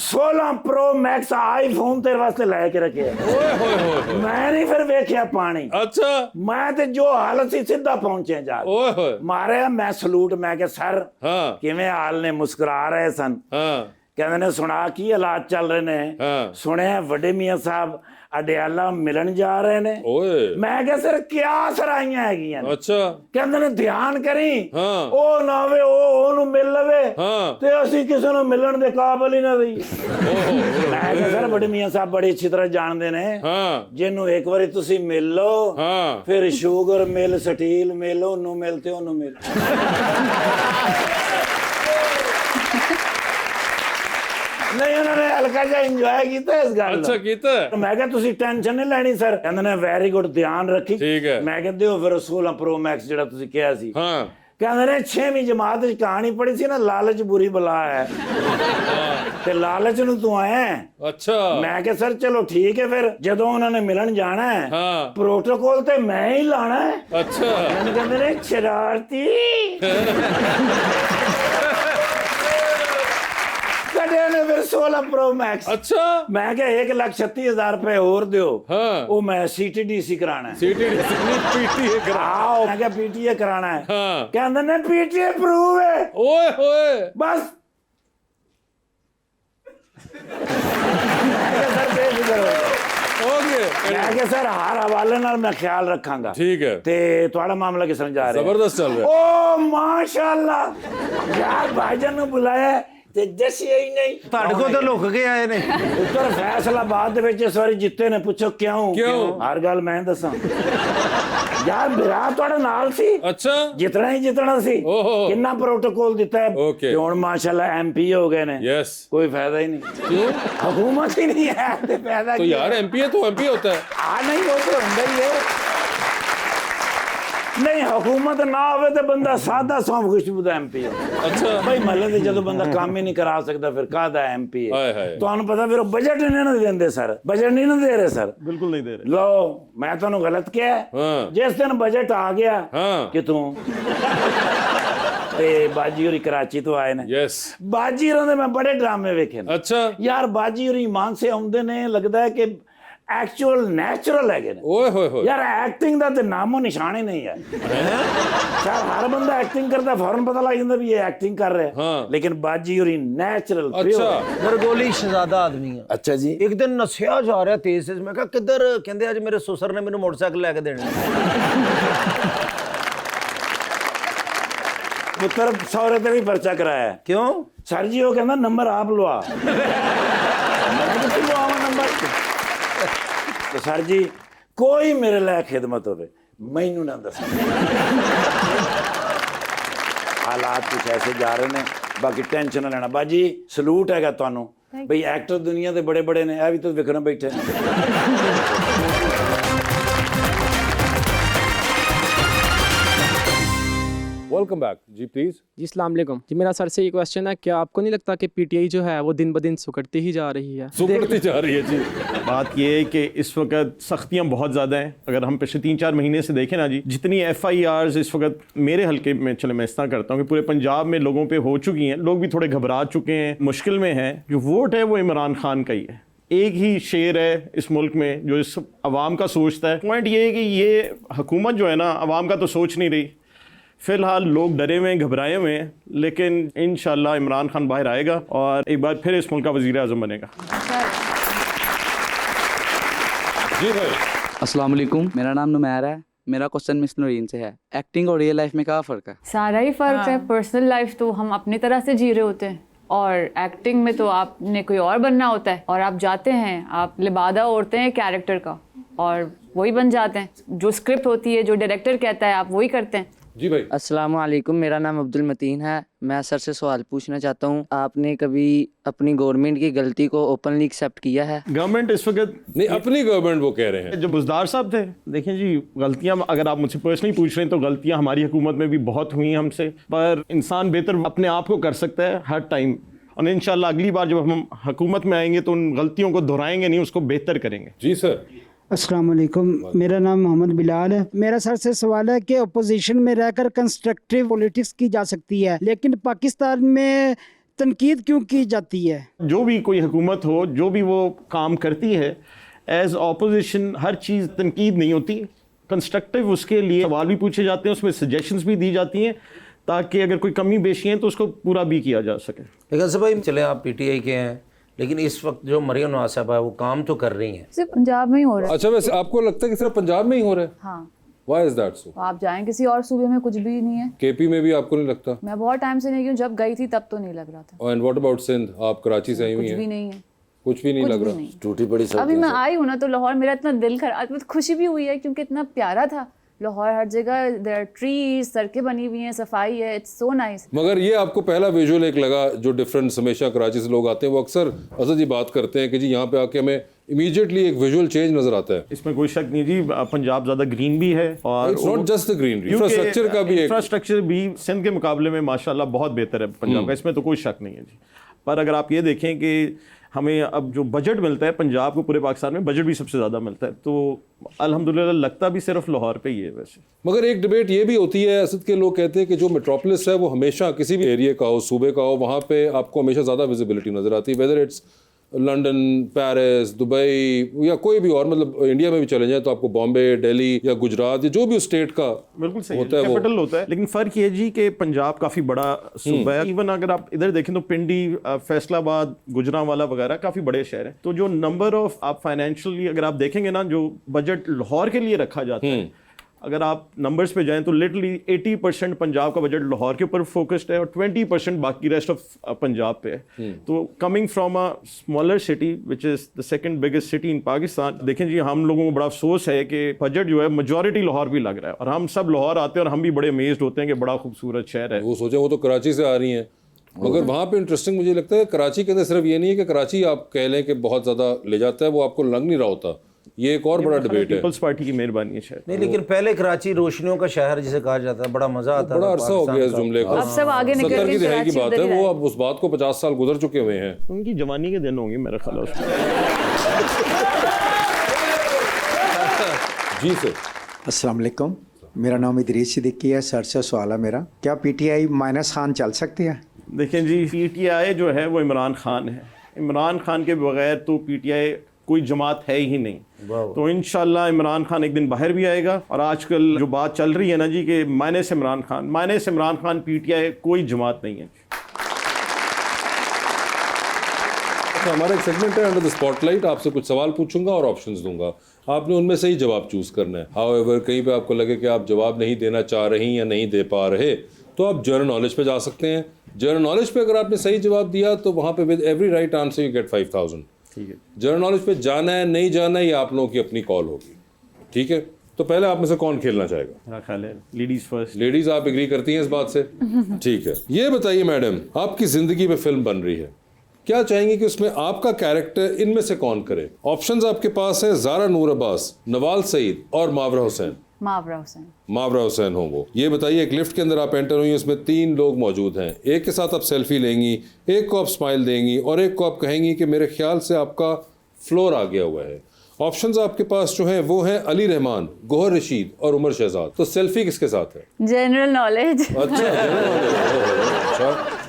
16 Pro Max ਆਈਫੋਨ ਤੇਰੇ ਵਾਸਤੇ ਲੈ ਕੇ ਰੱਖਿਆ।
ओए होए होए।
ਮੈਂ ਨਹੀਂ ਫਿਰ ਵੇਖਿਆ ਪਾਣੀ,
अच्छा।
ਮੈਂ ਤੇ ਜੋ ਹਾਲਤ ਸੀ ਸਿੱਧਾ ਪਹੁੰਚਿਆ ਜਾ ਕੇ।
ओए होए।
ਮਾਰਿਆ ਮੈਂ ਸਲੂਟ, ਮੈਂ ਕਿਹਾ ਸਰ
हाँ।
ਕਿਵੇਂ ਹਾਲ ਨੇ? ਮੁਸਕਰਾ ਰਹੇ ਸਨ।
हाँ।
ਕਹਿੰਦੇ ਨੇ ਸੁਣਾ ਕੀ ਹਾਲਾਤ ਚੱਲ ਰਹੇ ਨੇ?
ਹਾਂ।
ਸੁਣਿਆ ਵੱਡੇ ਮੀਆਂ ਸਾਹਿਬ ਅਡਿਆਲਾ ਮਿਲਣ ਜਾ ਰਹੇ ਨੇ।
ओए।
ਮੈਂ ਕਿਹਾ ਸਰ ਕਿਆ ਸਰਾਈਆਂ ਹੈਗੀਆਂ ਨੇ?
अच्छा।
ਕਹਿੰਦੇ ਨੇ ਧਿਆਨ ਕਰੀ
ਹਾਂ।
ਉਹ ਨਾ ਹੋਵੇ ਉਹ ਉਹਨੂੰ ਮਿਲ ਲਵੇ
ਹਾਂ।
ਤੇ ਅਸੀਂ ਕਿਸੇ ਨੂੰ ਮਿਲਣ ਦੇ ਕਾਬਲ ਹੀ ਨਾ ਰਹੀਏ। ਮੈਂ ਕਿਹਾ ਸਰ ਵੱਡੇ ਮੀਆਂ ਸਾਹਿਬ ਬੜੀ ਅੱਛੀ ਤਰ੍ਹਾਂ ਜਾਣਦੇ ਨੇ,
हाँ।
ਜਿਹਨੂੰ ਇੱਕ ਵਾਰੀ ਤੁਸੀਂ ਮਿਲ ਲਓ
हाँ।
ਫਿਰ ਸ਼ੂਗਰ ਮਿਲ, ਸਟੀਲ ਮਿਲ, ਉਹਨੂੰ ਮਿਲ ਤੇ ਉਹਨੂੰ ਮਿਲ। ਨਹੀਂ ਉਹਨਾਂ ਨੇ ਹਲਕਾ ਜਿਹਾ ਇੰਜੋਏ ਕੀਤਾ ਇਸ ਗੱਲ
अच्छा कीता है।
ਮੈਂ ਕਿਹਾ ਤੁਸੀਂ ਟੈਨਸ਼ਨ ਨਹੀਂ ਲੈਣੀ ਸਰ। ਕਹਿੰਦੇ ਨੇ ਵੈਰੀ ਗੁੱਡ, ਧਿਆਨ ਰੱਖੀ।
ਠੀਕ ਹੈ।
ਮੈਂ ਕਿਹਾ ਦਿਓ ਫਿਰ 16 Pro Max ਜਿਹੜਾ ਤੁਸੀਂ ਕਿਹਾ ਸੀ।
हाँ।
कहते ने 6वीं जमात च कहानी पढ़ी सी ना, लालच बुरी बला है ते लालच नूं तू आया है।
अच्छा
मैं क्या सर चलो ठीक है, फिर जदों उन्होंने मिलन जाना है
हाँ।
प्रोटोकॉल ते मैं ही लाना है।
अच्छा
मैंने कहते ने शरारती कड़े ने फिर 16 प्रो मैक्स।
अच्छा
मैं क्या 1,36,000 रुपए और दो,
हाँ।
वो मैं CTDC कराना है।
पीटीए करा
आओ मैं क्या PTA कराना है।
हाँ।
कहते ने PTA प्रूव है
ओए होए
बस। मैं क्या सर बेफिक्र हो जाओ।
ओके
मैं क्या सर हर हवाले नाल मैं ख्याल रखांगा।
ठीक है
ते थोड़ा मामला किस तरह जा रहा है?
जबरदस्त चल रहा है।
ओ माशाल्लाह यार भाईजान ने बुलाया है ते दसिया ही नहीं।
ਤੁਹਾਡੇ ਕੋਲ ਤਾਂ ਲੁਕ ਕੇ ਆਏ ਨੇ।
उत्तर फैसलाबाद दे विच इस वारी जित्ते ने, पूछो क्यों?
क्यों?
हर गल मैं दसां यार मेरा थोड़े नाल सी,
अच्छा
जितना ही जितना सी।
ओहो।
कितना प्रोटोकॉल दिता है
ओके।
ते हुण माशाल्लाह MP हो गए ने।
यस
कोई फायदा ही नहीं,
क्यों?
हुकूमत ही नहीं है ते फायदा
तो
क्या?
यार MP है तो MP होता है।
नहीं वो तो हुंदा ही है। नहीं हुकूमत ना होवे ते बंदा सादा सौंफ खुशबू दा MP हो।
अच्छा
भाई महल्ले ते जदों बंदा काम ही नहीं करा सकदा फिर काहदा MP
हाय
है?
हाय।
तुहानू पता फिर बजट नहीं ना देंदे सर, बजट नहीं ना दे रहे सर।
बिल्कुल नहीं दे रहे।
लो मैं तुहानू गलत किया है?
हाँ।
जिस दिन बजट आ गया
हाँ।
कि तू ते बाजी होरी कराची तो आए ने।
यस
बाजी होरां दे मैं बड़े ड्रामे वेखे ने
अच्छा
यार। बाजी होरी ईमान से आउंदे ने, लगदा है कि एक्चुअल नेचुरल है ने
ओए होए होए
यार। एक्टिंग दा ते नामो निशान ही नहीं है यार। हर बंदा एक्टिंग करता फौरन पता लग जाता भी ये एक्टिंग कर रहा है।
हाँ।
लेकिन बाजी होरी नेचुरल
अच्छा
ਗਰਗੋਲੀ ਸ਼ਹਜ਼ਾਦਾ ਆਦਮੀ ਆ।
अच्छा जी।
ਇੱਕ ਦਿਨ ਨਸਿਆ ਜਾ ਰਿਹਾ ਤੇਜ਼ ਤੇਜ਼, ਮੈਂ ਕਿਹਾ ਕਿੱਧਰ? ਕਹਿੰਦੇ ਅੱਜ ਮੇਰੇ ਸੁਸਰ ਨੇ ਮੈਨੂੰ ਮੋਟਰਸਾਈਕਲ ਲੈ ਕੇ ਦੇਣਾ।
पुत्र सौरे ते भी पर्चा कराया है।
ਕਿਉਂ?
सर जी वो कहना नंबर आप लवा। मैं किसी लवावा नंबर? तो सर जी कोई मेरे लिए खिदमत होवे मैनू ना दस। हालात कुछ ऐसे जा रहे ने, बाकी टेंशन ना लेना। बाजी सलूट हैगा तुहानू भाई, एक्टर दुनिया के बड़े बड़े ने, भी तो विक्रम बैठे
वेलकम बैक जी प्लीज।
जी अस्सलाम वालेकुम जी। मेरा सर से ये क्वेश्चन है, क्या आपको नहीं लगता कि PTI जो है वो दिन ब दिन सुकड़ती ही जा रही है?
सुकड़ती जा रही है जी।
बात यह है कि इस वक्त सख्तियाँ बहुत ज़्यादा हैं। अगर हम पिछले 3-4 महीने से देखें ना जी, जितनी FIRs इस वक्त मेरे हल्के में, चले मैं इस तरह करता हूँ कि पूरे पंजाब में लोगों पे हो चुकी हैं, लोग भी थोड़े घबरा चुके हैं, मुश्किल में हैं। जो वोट है वो इमरान खान का ही है। एक ही शेर है इस मुल्क में जो इस अवाम का सोचता है। पॉइंट ये है कि ये हुकूमत जो है ना, अवाम का तो सोच नहीं रही। फिलहाल लोग डरे हुए हैं, घबराए हुए हैं, लेकिन इंशाल्लाह इमरान खान बाहर आएगा और एक बार फिर इस मुल्क का वज़ीर आज़म बनेगा।
जी भाई
अस्सलाम वालेकुम, मेरा नाम नुमैर है। मेरा क्वेश्चन मिस नूरीन से है, एक्टिंग और रियल लाइफ में क्या फ़र्क है?
सारा ही फर्क है। पर्सनल लाइफ तो हम अपनी तरह से जी रहे होते हैं, और एक्टिंग में तो आपने कोई और बनना होता है, और आप जाते हैं, आप लिबादा ओढ़ते हैं कैरेक्टर का और वही बन जाते हैं। जो स्क्रिप्ट होती है, जो डायरेक्टर कहता है, आप वही करते हैं।
जी भाई
अस्सलाम वालेकुम, मेरा नाम अब्दुल मतीन है। मैं सर से सवाल पूछना चाहता हूँ, आपने कभी अपनी गवर्नमेंट की गलती को ओपनली एक्सेप्ट किया है?
गवर्नमेंट इस वक्त
नहीं, अपनी गवर्नमेंट वो कह रहे हैं।
जो बुज़दार साहब थे, देखें जी, गलतियां अगर आप मुझसे पर्सनली पूछ रहे हैं तो गलतियां हमारी हुकूमत में भी बहुत हुई हैं हमसे, पर इंसान बेहतर अपने आप को कर सकता है हर टाइम। और इंशाल्लाह अगली बार जब हम हुकूमत में आएंगे तो उन गलतियों को दोहराएंगे नहीं, उसको बेहतर करेंगे।
जी सर।
अस्सलाम वालेकुम, मेरा नाम मोहम्मद बिलाल है। मेरा सर से सवाल है कि अपोजिशन में रहकर कंस्ट्रक्टिव पॉलिटिक्स की जा सकती है, लेकिन पाकिस्तान में तनकीद क्यों की जाती है?
जो भी कोई हुकूमत हो, जो भी वो काम करती है, एज ऑपोजिशन हर चीज़ तनकीद नहीं होती, कंस्ट्रक्टिव उसके लिए सवाल भी पूछे जाते हैं, उसमें सजेशंस भी दी जाती हैं, ताकि अगर कोई कमी बेशी है तो उसको पूरा भी किया जा सके।
लेकिन सब भाई चले आप PTI के हैं, लेकिन इस वक्त जो मरियम नवाज साहबा है वो काम तो कर रही हैं।
सिर्फ पंजाब में ही हो रहा है।
अच्छा वैसे आपको लगता है कि सिर्फ पंजाब में ही हो रहा है?
हाँ।
Why is that so?
तो आप जाएं किसी और सूबे में, कुछ भी नहीं है।
KP में भी आपको नहीं लगता?
मैं बहुत टाइम से नहीं गई हूँ, जब गई थी तब तो नहीं लग रहा था।
And what about Sindh? आप कराची से आई हुई
कुछ भी
हैं?
नहीं है,
कुछ भी नहीं
कुछ
लग
भी
रहा?
नहीं।
टूटी पड़ी सब।
अभी मैं आई हूँ ना तो लाहौर मेरा इतना दिल खराब, खुशी भी हुई है क्योंकि इतना प्यारा था लाहौर। हर जगह देयर आर ट्रीज, सड़कें बनी हुई हैं, सफाई है, इट्स सो नाइस।
मगर ये आपको पहला विजुअल एक लगा जो डिफरेंस, हमेशा कराची से लोग आते हैं वो अक्सर असद जी बात करते हैं कि जी यहाँ पे आके हमें इमीडिएटली एक विजुअल चेंज नजर आता है।
इसमें कोई शक नहीं जी, पंजाब ज़्यादा ग्रीन भी है और
it's not just the greenery, infrastructure का भी
इंफ्रास्ट्रक्चर भी सिंध के मुकाबले में माशाल्लाह बहुत बेहतर है पंजाब का, इसमें तो कोई शक नहीं है जी। पर अगर आप ये देखें कि हमें अब जो बजट मिलता है पंजाब को, पूरे पाकिस्तान में बजट भी सबसे ज़्यादा मिलता है, तो अल्हम्दुलिल्लाह लगता भी सिर्फ लाहौर पे ही है वैसे।
मगर एक डिबेट ये भी होती है, असद के लोग कहते हैं कि जो मेट्रोपोलिस है वो हमेशा किसी भी एरिया का हो, सूबे का हो, वहाँ पे आपको हमेशा ज़्यादा विजिबिलिटी नज़र आती है, whether it's London, Paris, Dubai या कोई भी और, मतलब इंडिया में भी चले जाएं तो आपको बॉम्बे, दिल्ली या गुजरात या जो भी उस स्टेट का
बिल्कुल सही
होता है
कैपिटल होता है। लेकिन फ़र्क ये जी कि पंजाब काफ़ी बड़ा सूबा है। इवन अगर आप इधर देखें तो पिंडी, फैसलाबाद, गुजरांवाला वगैरह काफ़ी बड़े शहर हैं। तो जो नंबर ऑफ आप फाइनेंशियली अगर आप देखेंगे ना, जो बजट लाहौर के लिए रखा जाता है, अगर आप नंबर्स पे जाएं तो लिटरली 80% पंजाब का बजट लाहौर के ऊपर फोकस्ड है और 20% बाकी रेस्ट ऑफ पंजाब पे है। तो coming from a smaller city which is the second biggest city in Pakistan, देखें जी हम लोगों को बड़ा अफसोस है कि बजट जो है मेजॉरिटी लाहौर भी लग रहा है और हम सब लाहौर आते हैं और हम भी बड़े अमेज्ड होते हैं कि बड़ा खूबसूरत शहर है।
वो सोचें वो तो कराची से आ रही हैं, मगर वहाँ पे इंटरेस्टिंग मुझे लगता है कराची के अंदर सिर्फ ये नहीं है कि कराची आप कह लें कि बहुत ज़्यादा ले जाता है, वो आपको लग नहीं रहा होता। ये एक और बड़ा डिबेट है,
पीपल्स पार्टी की मेहरबानी है शायद।
नहीं, लेकिन पहले कराची रोशनियों का शहर जिसे कहा जाता है, बड़ा मजा आता है।
बड़ा अरसा हो गया इस जुमले को,
अब सब आगे निकल
70 की
के
दहाई की
कराची
बात
उधर
है,
ही
वो
रहे।
अब उस बात को 50 साल गुजर चुके हुए हैं।
उनकी जवानी के दिन होंगे मेरा ख्याल है।
जी सर,
अस्सलाम वालेकुम, मेरा नाम इदरीस सिद्दीकी है। सर से सवाल है मेरा, क्या पीटीआई माइनस खान चल सकती है?
देखें जी, पीटीआई जो है वो इमरान खान है। इमरान खान के बगैर तो पीटीआई कोई जमात है ही नहीं। तो इंशाल्लाह इमरान खान एक दिन बाहर भी आएगा। और आजकल जो बात चल रही है ना जी कि माइनस इमरान खान पीटीआई कोई जमात नहीं है।
अच्छा, हमारा एक सेगमेंट है अंडर द स्पॉटलाइट, आपसे कुछ सवाल पूछूंगा और ऑप्शंस दूंगा, आपने उनमें से ही जवाब चूज करना है। हाउएवर कहीं पे आपको लगे कि आप जवाब नहीं देना चाह रही या नहीं दे पा रहे, तो आप जनरल नॉलेज पे जा सकते हैं। जनरल नॉलेज पे अगर आपने सही जवाब दिया तो वहाँ पे with every right answer you get 5000।
ठीक है,
जनरल नॉलेज पे जाना है नहीं जाना है ये आप लोगों की अपनी कॉल होगी। ठीक है, तो पहले आप में से कौन खेलना चाहेगा?
मेरा ख्याल है लेडीज फर्स्ट।
लेडीज, आप एग्री करती हैं इस बात से? ठीक है, ये बताइए मैडम, आपकी जिंदगी में फिल्म बन रही है, क्या चाहेंगे कि उसमें आपका कैरेक्टर इनमें से कौन करे? ऑप्शंस आपके पास है, ज़ारा नूर अब्बास, नवाल सईद और मावरा हुसैन। मावरा हुसैन हो वो। ये बताइए, एक लिफ्ट के अंदर आप एंटर हुई, उसमें 3 लोग मौजूद हैं, एक के साथ आप सेल्फी लेंगी, एक को आप स्माइल देंगी और एक को आप कहेंगी कि मेरे ख्याल से आपका फ्लोर आ गया हुआ है। ऑप्शंस आपके पास जो हैं वो हैं अली रहमान, गोहर रशीद और उमर शहजाद। तो सेल्फी किसके साथ है?
General knowledge.
अच्छा,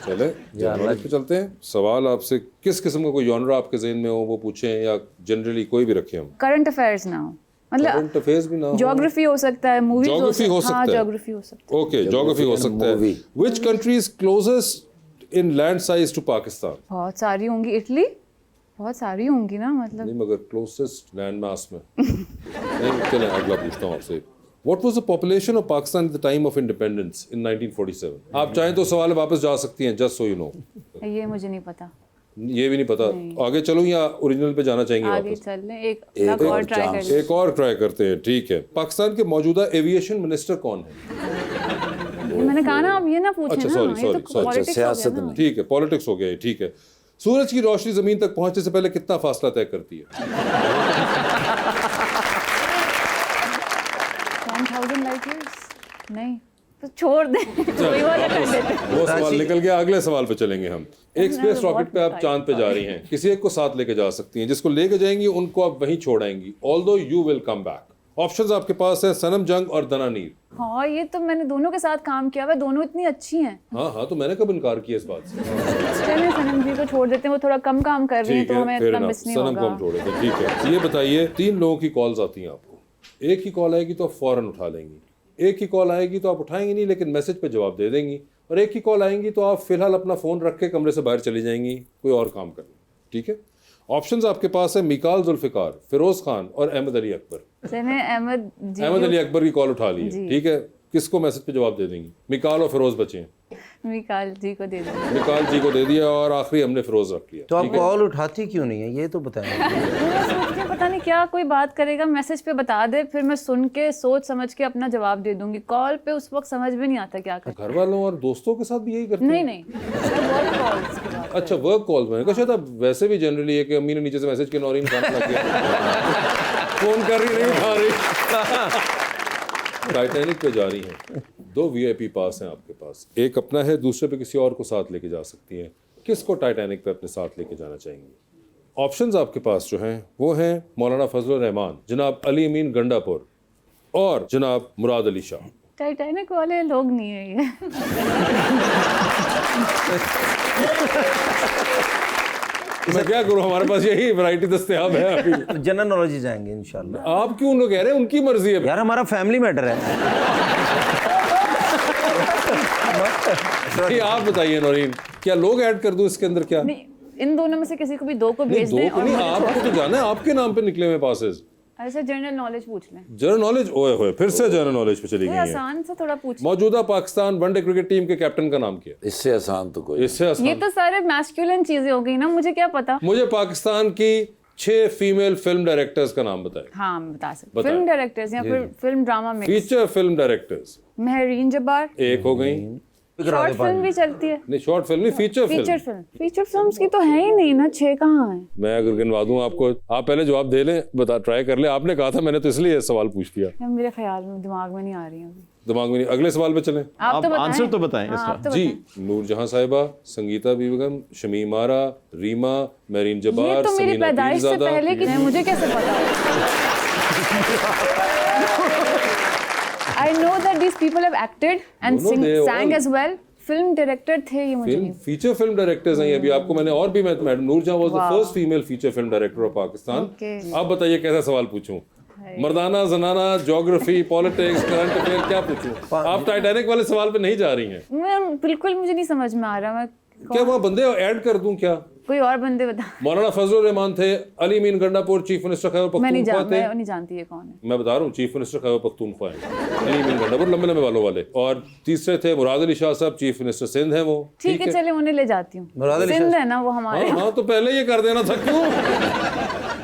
चले जनरल नॉलेज पे चलते हैं। सवाल आपसे, किस किस्म का कोई जॉनरा आपके ज़हन में हो वो पूछें या जनरली कोई भी रखें हम?
करंट अफेयर्स ना हो, मतलब
करंट अफेयर्स भी ना हो,
ज्योग्राफी हो सकता है, मूवीज हो
ज्योग्राफी हो सकता है,
ज्योग्राफी हो सकता है।
ओके, ज्योग्राफी हो सकता है। Which country is closest in land size to Pakistan?
बहुत सारी होंगी, इटली, बहुत सारी होंगी ना, मतलब
नहीं, मगर क्लोजेस्ट लैंड मास में नहीं। चलें अगला पूछता हूँ आपसे, What was the population of Pakistan at the time of independence in 1947? आप चाहें तो सवाल वापस जा सकती हैं, just so you know।
ये मुझे नहीं पता।
ये भी नहीं पता। आगे चलूं या ओरिजिनल पे जाना चाहेंगे?
आगे
वापस
चल लें, एक और ट्राई कर लें।
एक और ट्राई करते हैं, ठीक है। पाकिस्तान के मौजूदा एविएशन मिनिस्टर कौन है?
मैंने कहा ना, आप ये ना पूछें
अच्छा,
ना,
सॉरी
ये तो पॉलिटिक्स हो गया ना।
ठीक है, पॉलिटिक्स हो गया है, ठीक है। सूरज की रोशनी जमीन तक पहुंचने से पहले कितना फासला तय करती है?
1000 लाइट ईयर्स? नहीं, तो छोड़ दें। कोई वाला कर लेते हैं।
वो सवाल निकल गया, अगले सवाल पे चलेंगे हम। एक स्पेस रॉकेट पे आप चांद पे जा रही हैं, किसी एक को साथ लेके जा सकती हैं, जिसको लेके जाएंगी उनको आप वहीं छोड़ आएंगी, although you will come back. Options आपके पास है, सनम जंग और दनानीर।
हाँ, ये तो मैंने दोनों के साथ काम किया हुआ है, दोनों इतनी अच्छी हैं।
हाँ, तो मैंने कब इनकार किया इस बात से?
चलिए सनम जी को छोड़ देते हैं, वो थोड़ा कम काम कर रही है, तो हमें इतना मिस नहीं होगा।
सनम को हम छोड़ देते, ठीक है। ये बताइए, 3 लोगों की कॉल्स आती हैं आपको, एक की कॉल आएगी तो आप फौरन उठा लेंगी, एक की कॉल आएगी तो आप उठाएंगी नहीं लेकिन मैसेज पे जवाब दे देंगी, और एक की कॉल आएंगी तो आप फिलहाल अपना फ़ोन रख के कमरे से बाहर चली जाएंगी कोई और काम करने। ठीक है, ऑप्शंस आपके पास है, मिकाल जुल्फिकार, फिरोज खान और अहमद अली अकबर।
अहमद
अली अकबर की कॉल उठा ली है, ठीक है। किसको मैसेज पे जवाब दे देंगी? मिकाल और फिरोज बचे हैं।
मिकाल जी को दे दूंगी।
निकाल जी को दे दिया और आखिरी हमने फिरोज रख लिया।
तो आप कॉल उठाती क्यों नहीं है, ये तो बताएं।
मैं सोचती हूँ पता नहीं क्या कोई बात करेगा, मैसेज पे बता दे, फिर मैं सुन के सोच समझ के अपना जवाब दे दूंगी। कॉल पे उस वक्त समझ भी नहीं आता क्या करें।
घर वालों और दोस्तों के साथ भी यही करते हैं?
नहीं वर्क कॉल्स की बात।
अच्छा, वर्क कॉल में शायद आप वैसे भी जनरली है कि अम्मी ने नीचे से मैसेज किया नौरीन खाना लग गया, फोन कर रही नहीं उठा रही। टाइटैनिक पे जा रही हैं, 2 VIP पास हैं आपके पास, एक अपना है, दूसरे पे किसी और को साथ लेके जा सकती हैं। किसको टाइटैनिक पे अपने साथ लेके जाना चाहेंगी? ऑप्शंस आपके पास जो हैं वो हैं मौलाना फजलुर रहमान, जनाब अली अमीन गंडापुर और जनाब मुराद अली शाह।
टाइटैनिक वाले लोग नहीं है ये।
मैं क्या करूं, हमारे पास यही वैरायटी दस्तयाब है अभी।
जनरल नॉलेज ही जाएंगे इंशाल्लाह।
आप क्यों लोग कह रहे हैं, उनकी मर्जी है
यार, हमारा फैमिली मैटर है।
नहीं, आप बताइए नौरीन, क्या लोग ऐड कर दूं इसके अंदर? क्या
नहीं, इन दोनों में से किसी को भी 2 को भेज
दो
दें।
को नहीं, आपको तो जाना है, आपके नाम पे निकले हुए पासेस।
ऐसे जनरल नॉलेज पूछ लें।
जनरल नॉलेज, ओए होए, फिर से जनरल नॉलेज पे चली गई है।
आसान सा थोड़ा पूछ।
मौजूदा पाकिस्तान वनडे क्रिकेट टीम के कैप्टन का नाम क्या?
इससे आसान तो कोई।
इससे आसान?
ये तो सारे मैस्कुलिन चीजें हो गई ना, मुझे क्या पता।
मुझे पाकिस्तान की 6 फीमेल फिल्म डायरेक्टर्स का नाम बताएं।
हाँ, मैं बता सकती। फिल्म डायरेक्टर्स या फिर फिल्म ड्रामा में?
Feature film directors
Mehreen Jabbar
एक हो गई।
शॉर्ट फिल्म भी चलती है।
नहीं, शॉर्ट फिल्म नहीं, फीचर फिल्म।
फीचर फिल्म्स की तो है ही नहीं ना, 6 कहाँ है?
मैं अगर गिनवा दूं आपको, आप पहले जवाब दे लें, बता ट्राई कर लें। आपने कहा था, मैंने तो इसलिए सवाल पूछ लिया।
यार मेरे ख्याल में दिमाग में नहीं आ रही है अभी।
दिमाग में नहीं। अगले सवाल पे चलें।
आप तो बताएं।
आंसर तो बताएं
हाँ,
इसका।
आप तो
जी,
बताएं।
नूरजहां साहिबा, संगीता बेगम, शमीम आरा, रीमा, महरीन
ये
जब्बार,
तो मेरी
समीना
पैदाइश से
पीरज़ादा।
पहले की है, मुझे कैसे पता? I know that these people have acted and
No, they
sang
all-
as well. Film director थे ये, मुझे
फिल्म
नहीं।
फीचर फिल्म डायरेक्टर्स हैं ये। अभी आपको मैंने और भी, madam Noorjahan was the
Wow.
First female feature film director of Pakistan.
Okay.
अब बताइए कैसा सवाल पूछूं? मर्दाना, जनाना, ज्योग्राफी, पॉलिटिक्स, करंट अफेयर, क्या पूछूं? आप टाइटैनिक वाले सवाल पे नहीं जा रही हैं।
मैं बिल्कुल, मुझे नहीं समझ में आ रहा। मैं
क्या वहाँ बंदे ऐड कर दूं क्या?
कोई और बंदे बता।
मौलाना फजलुर रहमान थे, अली अमीन गंडापुर चीफ मिनिस्टर खैबर
मैं नहीं
पख्तूनख्वा थे।
मैं नहीं जानती ये कौन है।
मैं बता रहा हूँ, चीफ मिनिस्टर खैबर पख्तूनख्वा हैं अली अमीन गंडापुर, लंबे लंबे बालों वाले। और तीसरे थे मुराद अली शाह साहब, चीफ मिनिस्टर सिंध हैं वो।
ठीक है, चले उन्हें ले जाती हूँ। सिंध है ना वो हमारे।
हाँ, तो पहले ये कर देना था, क्यों?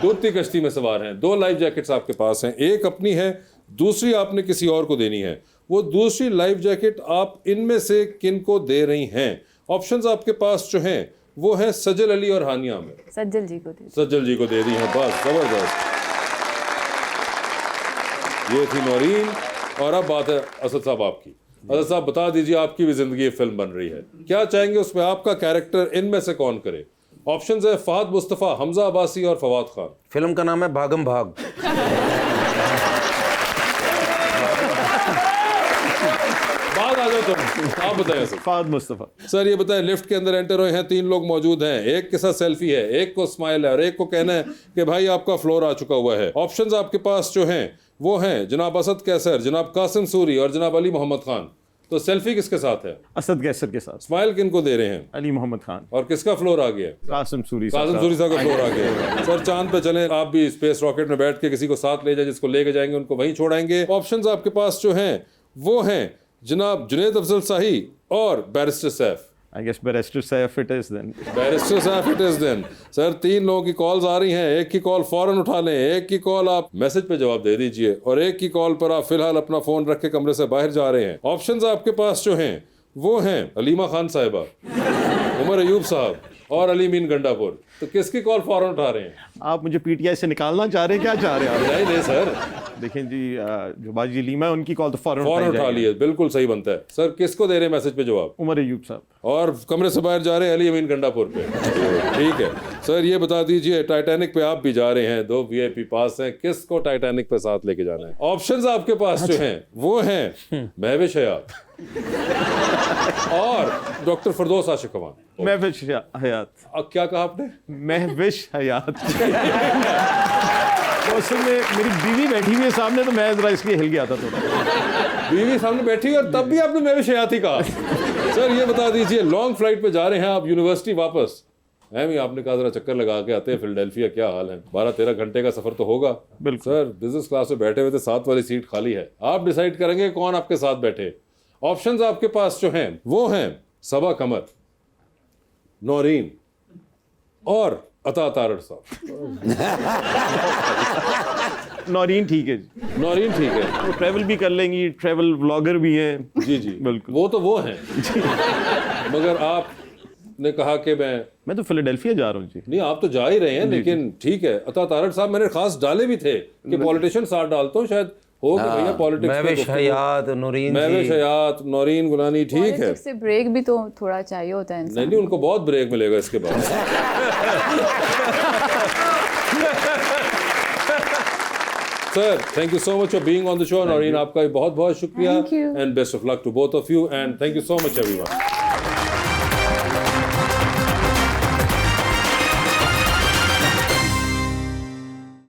डूबती कश्ती में सवार हैं। 2 लाइफ जैकेट्स आपके पास हैं, एक अपनी है, दूसरी आपने किसी और को देनी है। वो दूसरी लाइफ जैकेट आप इनमें से किन को दे रही हैं? ऑप्शंस आपके पास जो हैं वो है सज्जल अली और हानिया आमिर।
सज्जल जी को दे।
सज्जल जी को दे दी है, बस जबरदस्त। ये थी नौरीन। और अब बात है असद साहब आपकी। असद साहब बता दीजिए, आपकी भी जिंदगी फिल्म बन रही है, क्या चाहेंगे उसमें आपका कैरेक्टर इनमें से कौन करे? ऑप्शंस है फहद मुस्तफ़ा, हमजा अब्बासी और फवाद खान।
फिल्म का नाम है भागम भाग।
बाद आ जाओ तुम, आप बताएं सर।
फहद मुस्तफ़ा।
सर ये बताएं, लिफ्ट के अंदर एंटर हुए हैं, 3 लोग मौजूद हैं, एक के साथ सेल्फी है, एक को स्माइल है और एक को कहना है कि भाई आपका फ्लोर आ चुका हुआ है। ऑप्शंस आपके पास जो हैं वो हैं जनाब असद कैसर, जनाब कासिम सूरी और जनाब अली मोहम्मद खान। तो सेल्फी किसके साथ है?
असद कैसर के साथ।
स्माइल किन को दे रहे हैं?
अली मोहम्मद खान।
और किसका फ्लोर आ गया?
कासिम सूरी
कासिम सूरी साहब का फ्लोर आ गया। सर चांद पे चलें, आप भी स्पेस रॉकेट में बैठ के किसी को साथ ले जाए, जिसको लेके जाएंगे उनको वहीं छोड़ाएंगे। ऑप्शंस आपके पास जो हैं वो हैं जनाब जुनैद अफजल शाही और barrister Saif.
I guess Barrister Saif it is then.
Barrister साहब इट इज देन। सर 3 लोगों की कॉल्स आ रही हैं, एक की कॉल फौरन उठा लें, एक की कॉल आप मैसेज पे जवाब दे दीजिए और एक की कॉल पर आप फिलहाल अपना फोन रख के कमरे से बाहर जा रहे हैं। ऑप्शंस आपके पास जो हैं वो हैं अलीमा खान साहिबा, उमर अयूब साहब और अली अमीन गंडापुर। तो किसकी कॉल फौरन उठा रहे हैं?
आप मुझे पीटीआई से निकालना चाह रहे हैं, क्या चाह रहे हैं आप?
नहीं सर,
देखें जी, जो बाजी लीमा है उनकी कॉल तो फौरन
उठा लिए, बिल्कुल सही बनता है। सर किसको दे रहे हैं मैसेज पे जवाब?
उमर अयूब साहब।
और कमरे से बाहर जा रहे हैं अली अमीन गंडापुर पे। ठीक है सर, ये बता दीजिए, टाइटैनिक पे आप भी जा रहे हैं, 2 VIP पास हैं, किसको टाइटैनिक पे साथ लेके जाना है? ऑप्शंस आपके पास जो हैं वो हैं महविश हयात और डॉक्टर फरदौस आशिक अमान।
महविश हयात।
अब क्या कहा आपने?
महविश हयात। तो असल में मेरी बीवी बैठी हुई है सामने, तो मैं जरा इसलिए हिल गया था थोड़ा।
बीवी सामने बैठी और तब भी आपने महविश हयात ही कहा। सर ये बता दीजिए, लॉन्ग फ्लाइट पे जा रहे हैं आप यूनिवर्सिटी वापस, भी आपने कहा जरा चक्कर लगा के आते हैं फिलाडेल्फिया, क्या हाल है? 12-13 घंटे का सफर तो होगा।
बिल्कुल
सर, बिजनेस क्लास में बैठे हुए थे, 7 वाली सीट खाली है, आप डिसाइड करेंगे कौन आपके साथ बैठे। ऑप्शंस आपके पास जो हैं वो हैं सबा कमर, नौरीन और अता तारड़ साहब।
नौरीन ठीक है जी,
नौरीन ठीक है,
वो ट्रैवल भी कर लेंगी, ट्रैवल व्लॉगर भी हैं।
जी जी
बिल्कुल।
वो हैं मगर आपने कहा कि
मैं तो फिलाडेल्फिया जा रहा हूँ जी।
नहीं, आप तो जा ही रहे हैं, लेकिन ठीक है। अता तारड़ साहब मैंने खास डाले भी थे कि पॉलिटिशियन साथ डालता हूँ, शायद हो कि भैया पॉलिटिक्स में
महविश हयात, नूरीन
महविश
जी।
हयात, नौरीन गुलानी, ठीक है।
पॉलिटिक्स से ब्रेक भी तो थोड़ा चाहिए होता है इंसान।
नहीं, उनको बहुत ब्रेक मिलेगा इसके बाद। Sir, thank you so much for being on the show. Naureen, आपका बहुत बहुत शुक्रिया
Thank you.
And best of luck to both of you and thank you so much everyone.